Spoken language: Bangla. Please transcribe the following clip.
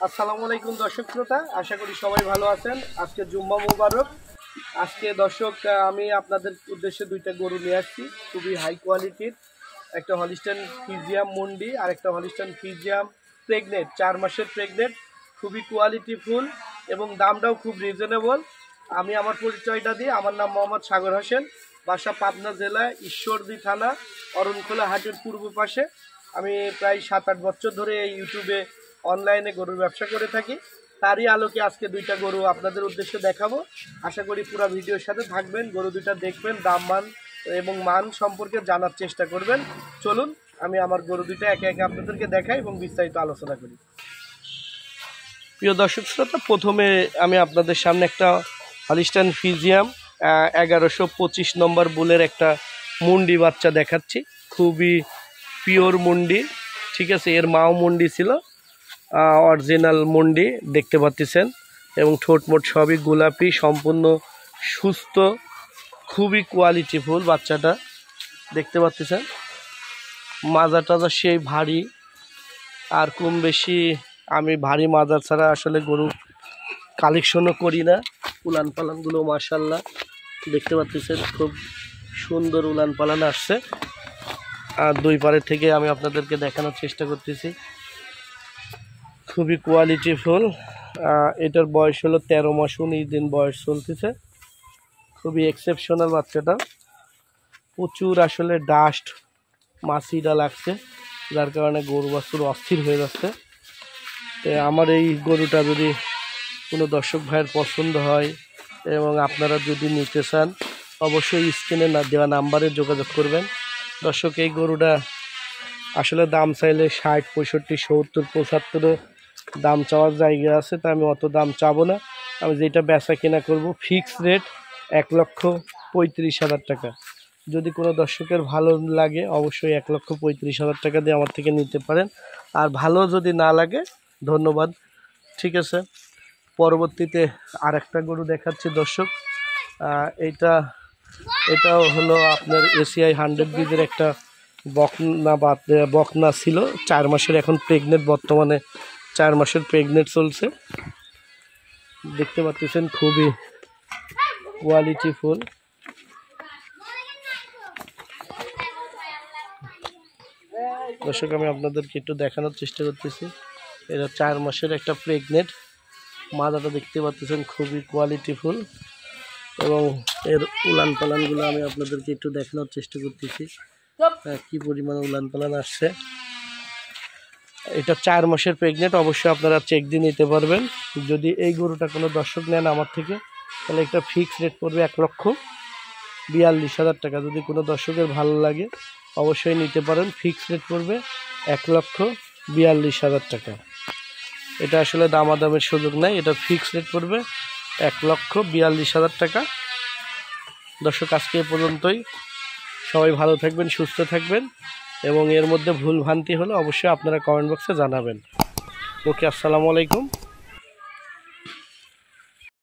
আসসালামু আলাইকুম দর্শক শ্রোতা, আশা করি সবাই ভালো আছেন। আজকে জুম্মা মুবারক। আজকে দর্শক আমি আপনাদের উদ্দেশ্যে দুইটা গরু নিয়ে আসছি, খুবই হাই কোয়ালিটির। একটা হলিস্টাইন ফ্রিজিয়াম মুন্ডি আর একটা হলিস্টাইন ফ্রিজিয়াম প্রেগনেন্ট, 4 মাসের প্রেগনেন্ট, খুবই কোয়ালিটিফুল এবং দামটাও খুব রিজনেবল। আমি আমার পরিচয়টা দিই, আমার নাম মোহাম্মদ সাগর হোসেন, বাসা পাবনা জেলা ঈশ্বরদী থানা অরণখোলা হাটের পূর্ব পাশে। আমি প্রায় 7-8 বছর ধরে এই ইউটিউবে অনলাইনে গরুর ব্যবসা করে থাকি। তারই আলোকে আজকে দুইটা গরু আপনাদের উদ্দেশ্যে দেখাবো। আশা করি পুরো ভিডিওর সাথে থাকবেন, গরু দুইটা দেখবেন, দাম মান এবং মান সম্পর্কে জানার চেষ্টা করবেন। চলুন আমি আমার গরু দুইটা একে একে আপনাদেরকে দেখাই এবং বিস্তারিত আলোচনা করি। প্রিয় দর্শক শ্রোতা, প্রথমে আমি আপনাদের সামনে একটা হলিস্টাইন ফ্রিজিয়াম 1125 নম্বর বুলের একটা মুন্ডি বাচ্চা দেখাচ্ছি। খুবই পিওর মুন্ডি, ঠিক আছে। এর মাও মুন্ডি ছিল, অরিজিনাল মুন্ডি দেখতে পাচ্ছেন, এবং ঠোঁটমোট সবই গোলাপি, সম্পূর্ণ সুস্থ, খুবই কোয়ালিটিফুল বাচ্চাটা দেখতে পাচ্ছেন। মাজা টাজা সেই ভারী, আর কম বেশি আমি ভারী মাজা ছাড়া আসলে গরু কালেকশনও করি না। উলান পালানগুলো মাশাল্লাহ দেখতে পাচ্ছেন, খুব সুন্দর উলান পালান আসছে। আর দুই পারের থেকে আমি আপনাদেরকে দেখানোর চেষ্টা করতেছি, খুবই কোয়ালিটিফুল। এটার বয়স হলো 13 মাস 19 দিন বয়স চলতেছে। খুবই এক্সেপশনাল বাচ্চাটা, প্রচুর আসলে ডাস্ট মাছিটা লাগছে, যার কারণে গরু বাছুর অস্থির হয়ে যাচ্ছে। তো আমার এই গরুটা যদি কোনো দর্শক ভাইয়ের পছন্দ হয় এবং আপনারা যদি নিতে চান, অবশ্যই স্ক্রিনে না দেওয়া নাম্বারে যোগাযোগ করবেন। দর্শক, এই গরুটা আসলে দাম চাইলে 60, 65, 70, 75 দাম চাওয়ার জায়গা আছে, তা আমি অত দাম চাবো না। আমি যেটা বেচা কেনা করব ফিক্সড রেট 1,35,000 টাকা। যদি কোনো দর্শকের ভালো লাগে অবশ্যই 1,35,000 টাকা দিয়ে আমার থেকে নিতে পারেন। আর ভালো যদি না লাগে ধন্যবাদ, ঠিক আছে। পরবর্তীতে আর একটা গরু দেখাচ্ছি দর্শক। এটাও হলো আপনার এসিআই 100 ব্রিজের একটা বকনা ছিল, 4 মাসের, এখন প্রেগনেন্ট, বর্তমানে 4 মাসের প্রেগনেন্ট চলছে। দেখতে পাচ্ছেন খুবই কোয়ালিটিফুল। দর্শক, আমি আপনাদেরকে একটু দেখানোর চেষ্টা করতেছি। এটা 4 মাসের একটা প্রেগনেন্ট, মাদাটা দেখতে পাচ্ছেন খুবই কোয়ালিটিফুল, এবং এর উলান পালানগুলো আমি আপনাদেরকে একটু দেখানোর চেষ্টা করতেছি কি পরিমাণে উলান পালান আসছে। এটা 4 মাসের প্রেগনেন্ট, অবশ্যই আপনারা চেক দিয়ে নিতে পারবেন। যদি এই গরুটা কোনো দর্শক নেন আমার থেকে, তাহলে একটা ফিক্সড রেট পড়বে 1,42,000 টাকা। যদি কোনো দর্শকের ভালো লাগে অবশ্যই নিতে পারেন, ফিক্সড রেট পড়বে 1,42,000 টাকা। এটা আসলে দামাদামের সুযোগ নাই, এটা ফিক্সড রেট পড়বে 1,42,000 টাকা। দর্শক, আজকে এ পর্যন্তই। সবাই ভালো থাকবেন, সুস্থ থাকবেন, এবং এর মধ্যে ভুল ভ্রান্তি হলে অবশ্যই আপনারা কমেন্ট বক্সে জানাবেন। ওকে, আসসালামু আলাইকুম।